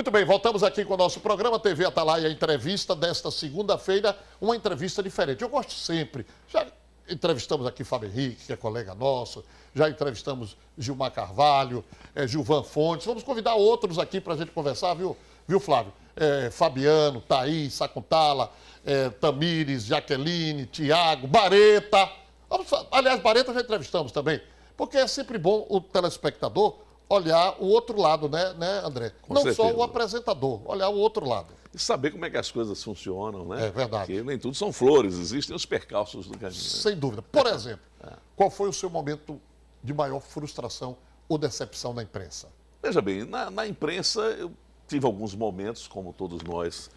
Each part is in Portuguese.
Muito bem, voltamos aqui com o nosso programa TV Atalaia Entrevista desta segunda-feira, uma entrevista diferente. Eu gosto sempre, já entrevistamos aqui Fábio Henrique, que é colega nosso, já entrevistamos Gilmar Carvalho, Gilvan Fontes, vamos convidar outros aqui para a gente conversar, viu Flávio? Fabiano, Thaís, Sacuntala, Tamires, Jaqueline, Tiago, Bareta. Aliás, Bareta já entrevistamos também, porque é sempre bom o telespectador olhar o outro lado, né André? Com Não certeza. só o apresentador, olhar o outro lado. E saber como é que as coisas funcionam, né? É verdade. Porque nem tudo são flores, existem os percalços do caminho. Sem dúvida. Por exemplo, qual foi o seu momento de maior frustração ou decepção na imprensa? Veja bem, na imprensa eu tive alguns momentos, como todos nós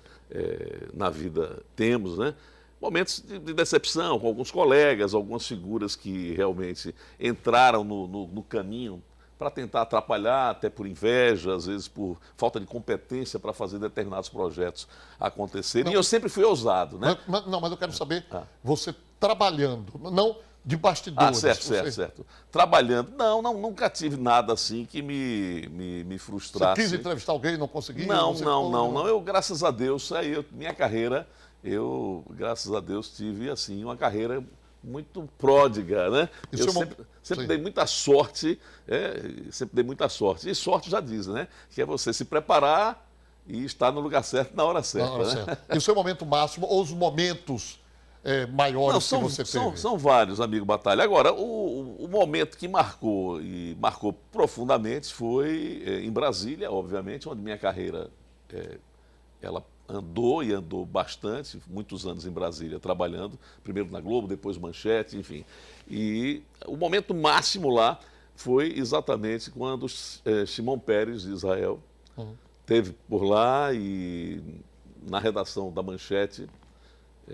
na vida temos, né? Momentos de decepção com alguns colegas, algumas figuras que realmente entraram no caminho para tentar atrapalhar, até por inveja, às vezes por falta de competência para fazer determinados projetos acontecerem. E eu sempre fui ousado, né? Mas eu quero saber, você trabalhando, não de bastidores. Certo. Trabalhando. Nunca tive nada assim que me frustrasse. Você quis entrevistar alguém e não conseguiu? Não. Eu, graças a Deus, minha carreira, graças a Deus, tive assim uma carreira muito pródiga, né? Eu sempre dei muita sorte, E sorte já diz, né? Que é você se preparar e estar no lugar certo na hora certa. Certa. E o seu momento máximo ou os momentos maiores que você teve? São vários, amigo Batalha. Agora, o momento que marcou profundamente foi em Brasília, obviamente, onde minha carreira ela andou bastante, muitos anos em Brasília trabalhando, primeiro na Globo, depois Manchete, enfim. E o momento máximo lá foi exatamente quando Shimon Peres, de Israel, esteve por lá e na redação da Manchete,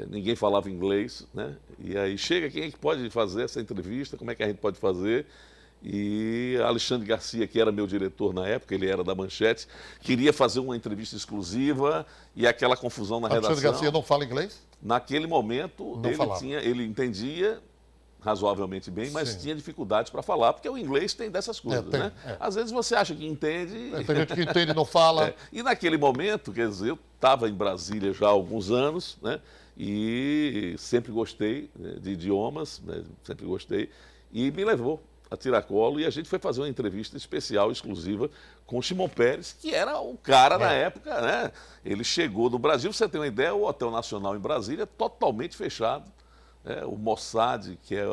ninguém falava inglês, né? E aí chega, quem é que pode fazer essa entrevista, como é que a gente pode fazer? E Alexandre Garcia, que era meu diretor na época, ele era da Manchete, queria fazer uma entrevista exclusiva e aquela confusão na redação. Alexandre Garcia não fala inglês? Naquele momento, ele entendia razoavelmente bem, mas tinha dificuldades para falar, porque o inglês tem dessas coisas, né? Às vezes você acha que entende... Tem gente que entende e não fala. E naquele momento, quer dizer, eu estava em Brasília já há alguns anos, né? E sempre gostei de idiomas, né? Sempre gostei, e me levou a tiracolo e a gente foi fazer uma entrevista especial, exclusiva, com o Shimon Peres, que era o cara na época, né? Ele chegou no Brasil, você tem uma ideia, o Hotel Nacional em Brasília totalmente fechado, né? O Mossad, que é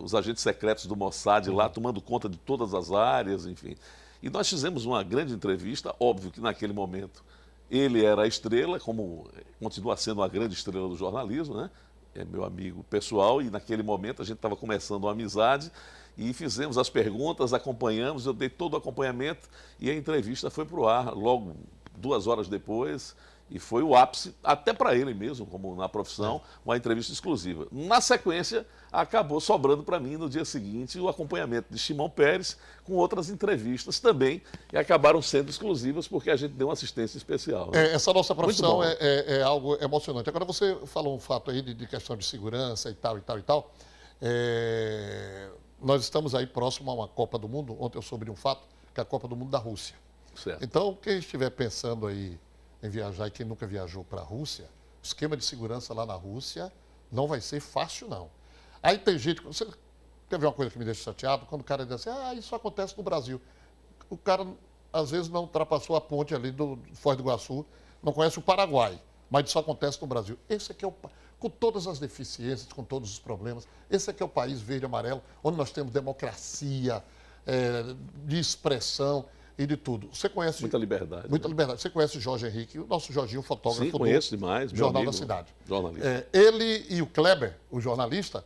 os agentes secretos do Mossad lá, tomando conta de todas as áreas, enfim. E nós fizemos uma grande entrevista, óbvio que naquele momento ele era a estrela, como continua sendo uma grande estrela do jornalismo, né? É meu amigo pessoal, e naquele momento a gente estava começando uma amizade e fizemos as perguntas, acompanhamos, eu dei todo o acompanhamento e a entrevista foi para o ar logo 2 horas depois e foi o ápice, até para ele mesmo, como na profissão, uma entrevista exclusiva. Na sequência, acabou sobrando para mim no dia seguinte o acompanhamento de Shimon Peres com outras entrevistas também e acabaram sendo exclusivas porque a gente deu uma assistência especial. Né? Essa nossa profissão é algo emocionante. Agora você falou um fato aí de questão de segurança e tal. Nós estamos aí próximo a uma Copa do Mundo. Ontem eu soube de um fato, que é a Copa do Mundo da Rússia. Certo. Então, quem estiver pensando aí em viajar e quem nunca viajou para a Rússia, o esquema de segurança lá na Rússia não vai ser fácil, não. Aí tem gente... Você quer ver uma coisa que me deixa chateado? Quando o cara diz assim, isso acontece no Brasil. O cara, às vezes, não ultrapassou a ponte ali do Foz do Iguaçu, não conhece o Paraguai, mas isso acontece no Brasil. Esse aqui é com todas as deficiências, com todos os problemas, esse aqui é o país verde e amarelo, onde nós temos democracia, de expressão e de tudo. Você conhece... Muita liberdade. Muita liberdade. Você conhece o Jorge Henrique, o nosso Jorginho, fotógrafo. Sim, conheço demais. Do Jornal da Cidade. Jornalista. Ele e o Kleber, o jornalista...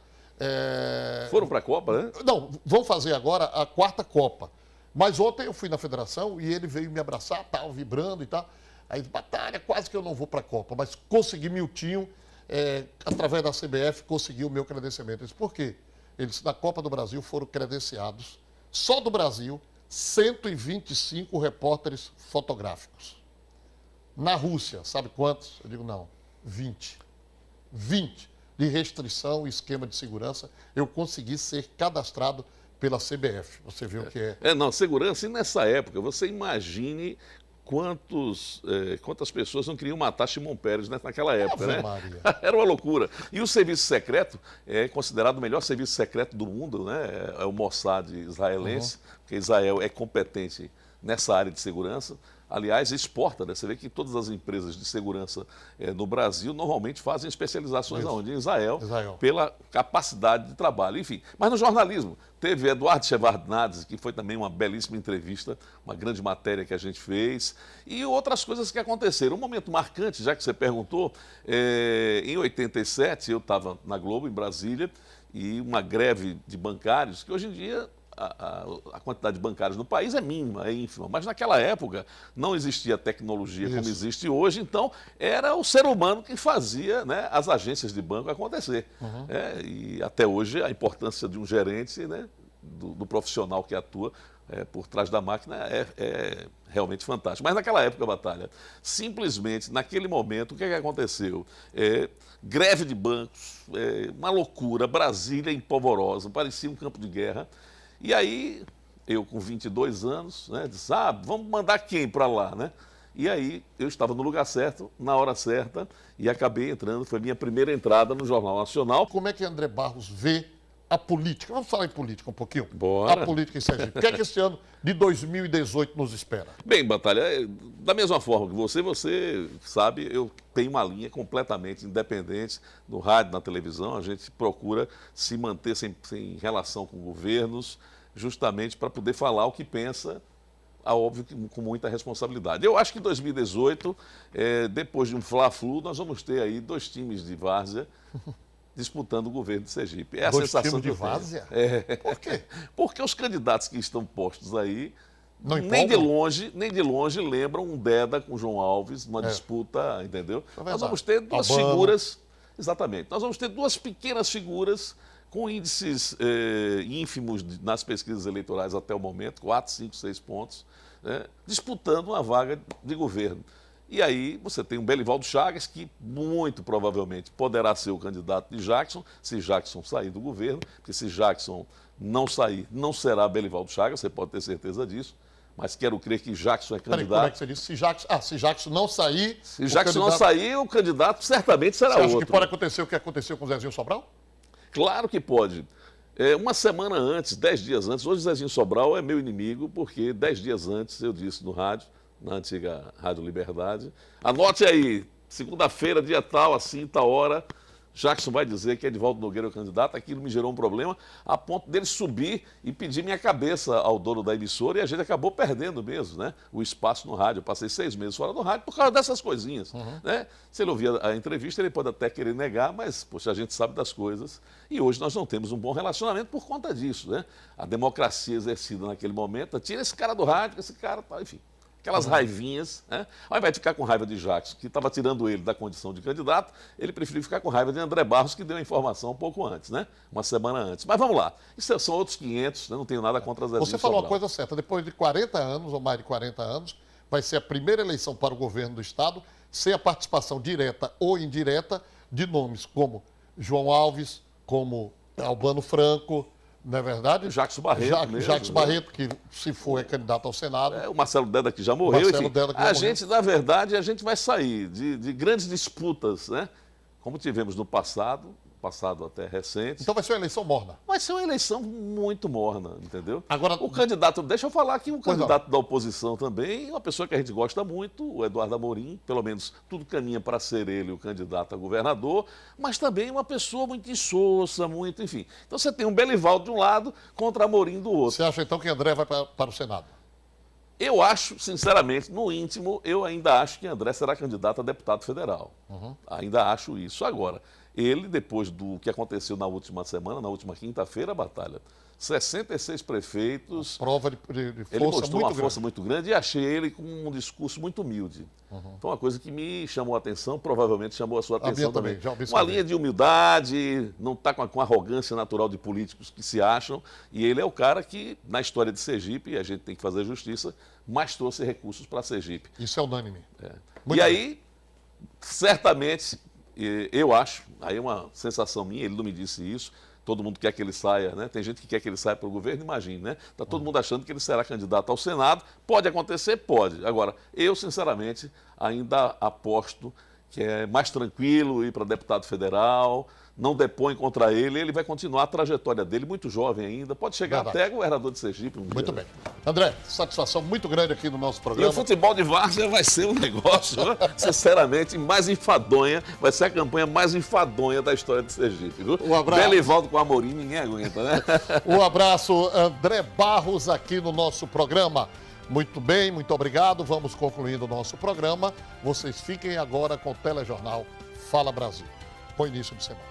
Foram para a Copa, né? Não, vão fazer agora a 4ª Copa. Mas ontem eu fui na federação e ele veio me abraçar, tal, vibrando e tal. Aí, Batalha, quase que eu não vou para a Copa, mas consegui Miltinho, através da CBF, consegui o meu credenciamento. Eu disse, por quê? Eles, na Copa do Brasil, foram credenciados, só do Brasil, 125 repórteres fotográficos. Na Rússia, sabe quantos? Eu digo, não, 20. 20 de restrição e esquema de segurança. Eu consegui ser cadastrado pela CBF. Você viu que é... Não, segurança, e nessa época, você imagine quantas pessoas não queriam matar Shimon Peres, né, naquela época, Ave né? Maria. Era uma loucura. E o serviço secreto é considerado o melhor serviço secreto do mundo, né? É o Mossad israelense, porque Israel é competente nessa área de segurança. Aliás, exporta, né? Você vê que todas as empresas de segurança no Brasil normalmente fazem especializações onde? Em Israel, pela capacidade de trabalho. Enfim, mas no jornalismo, teve Eduardo Shevardnadze, que foi também uma belíssima entrevista, uma grande matéria que a gente fez, e outras coisas que aconteceram. Um momento marcante, já que você perguntou, em 87 eu estava na Globo, em Brasília, e uma greve de bancários, que hoje em dia a quantidade de bancários no país é mínima, é ínfima, mas naquela época não existia tecnologia como existe hoje, então era o ser humano que fazia, né, as agências de banco acontecer. E até hoje a importância de um gerente, né, do profissional que atua por trás da máquina é realmente fantástico. Mas naquela época, Batalha, simplesmente, naquele momento, o que aconteceu? Greve de bancos, uma loucura, Brasília empolvorosa, parecia um campo de guerra. E aí, eu com 22 anos, né, disse, vamos mandar quem para lá, né? E aí, eu estava no lugar certo, na hora certa, e acabei entrando, foi minha primeira entrada no Jornal Nacional. Como é que André Barros vê a política? Vamos falar em política um pouquinho? Bora. A política em Sergipe. O que é que esse ano de 2018 nos espera? Bem, Batalha, da mesma forma que você sabe, eu tenho uma linha completamente independente no rádio, na televisão. A gente procura se manter sem relação com governos, justamente para poder falar o que pensa, óbvio, com muita responsabilidade. Eu acho que em 2018, depois de um Fla-Flu, nós vamos ter aí 2 times de várzea disputando o governo de Sergipe. É a 2 sensação times de várzea? Por quê? Porque os candidatos que estão postos aí nem de longe lembram um Deda com João Alves, uma disputa, entendeu? Nós vamos ter 2 Albano. figuras, exatamente, nós vamos ter 2 pequenas figuras com índices ínfimos nas pesquisas eleitorais até o momento, 4, 5, 6 pontos, né, disputando uma vaga de governo. E aí você tem o Belivaldo Chagas, que muito provavelmente poderá ser o candidato de Jackson, se Jackson sair do governo, porque se Jackson não sair, não será Belivaldo Chagas, você pode ter certeza disso. Mas quero crer que Jackson é candidato. Como é que você disse? Se Jackson não sair... Se Jackson não sair, o candidato certamente será outro. Você acha que pode acontecer o que aconteceu com o Zezinho Sobral? Claro que pode. Uma semana antes, 10 dias antes, hoje Zezinho Sobral é meu inimigo, porque 10 dias antes eu disse no rádio, na antiga Rádio Liberdade, anote aí, segunda-feira, dia tal, assim, tal hora, Jackson vai dizer que Edivaldo Nogueira é o candidato. Aquilo me gerou um problema, a ponto dele subir e pedir minha cabeça ao dono da emissora, e a gente acabou perdendo mesmo, né, o espaço no rádio. Eu passei 6 meses fora do rádio por causa dessas coisinhas. Né? Se ele ouvir a entrevista, ele pode até querer negar, mas, poxa, a gente sabe das coisas. E hoje nós não temos um bom relacionamento por conta disso. Né? A democracia exercida naquele momento, tira esse cara do rádio, esse cara, tá, enfim. Aquelas raivinhas, né? Ao invés de ficar com raiva de Jackson, que estava tirando ele da condição de candidato, ele preferiu ficar com raiva de André Barros, que deu a informação um pouco antes, né? Uma semana antes. Mas vamos lá, isso são outros 500, né? Não tenho nada contra as Zezinho Você falou Sobral. uma coisa certa, depois de 40 anos, ou mais de 40 anos, vai ser a primeira eleição para o governo do Estado, sem a participação direta ou indireta de nomes como João Alves, como Albano Franco, não é verdade? Jackson Barreto mesmo, Jackson Barreto, que se for é candidato ao Senado. O Marcelo Deda, que já morreu. Marcelo Enfim, Deda, que já gente, na verdade, a gente vai sair de grandes disputas, né? Como tivemos no passado até recente. Então vai ser uma eleição morna. Vai ser uma eleição muito morna, entendeu? Agora, o candidato, deixa eu falar aqui, o candidato da oposição também, uma pessoa que a gente gosta muito, o Eduardo Amorim, pelo menos tudo caminha para ser ele o candidato a governador, mas também uma pessoa muito insossa, muito, enfim. Então você tem um Belivaldo de um lado contra Amorim do outro. Você acha então que André vai para o Senado? Eu acho, sinceramente, no íntimo, eu ainda acho que André será candidato a deputado federal. Ainda acho isso. Agora, ele, depois do que aconteceu na última semana, na última quinta-feira, Batalha, 66 prefeitos. Prova de força ele mostrou uma força muito muito grande e achei ele com um discurso muito humilde. Então, uma coisa que me chamou a atenção, provavelmente chamou a sua atenção também. Uma linha de humildade, não está com a arrogância natural de políticos que se acham. E ele é o cara que, na história de Sergipe, e a gente tem que fazer justiça, mais trouxe recursos para Sergipe. Isso é unânime. E aí, certamente, eu acho, aí é uma sensação minha, ele não me disse isso, todo mundo quer que ele saia, né? Tem gente que quer que ele saia para o governo, imagine, né? Está todo mundo achando que ele será candidato ao Senado. Pode acontecer? Pode. Agora, eu, sinceramente, ainda aposto que é mais tranquilo ir para deputado federal, não depõe contra ele, ele vai continuar a trajetória dele, muito jovem ainda, pode chegar Verdade. até governador de Sergipe um dia. Muito bem. André, satisfação muito grande aqui no nosso E programa. o futebol de várzea vai ser um negócio, né, sinceramente, mais enfadonha, vai ser a campanha mais enfadonha da história de Sergipe, viu? Um abraço. Belivaldo com Amorim, ninguém aguenta, né? Um abraço, André Barros, aqui no nosso programa. Muito bem, muito obrigado. Vamos concluindo o nosso programa. Vocês fiquem agora com o telejornal Fala Brasil. Bom início de semana.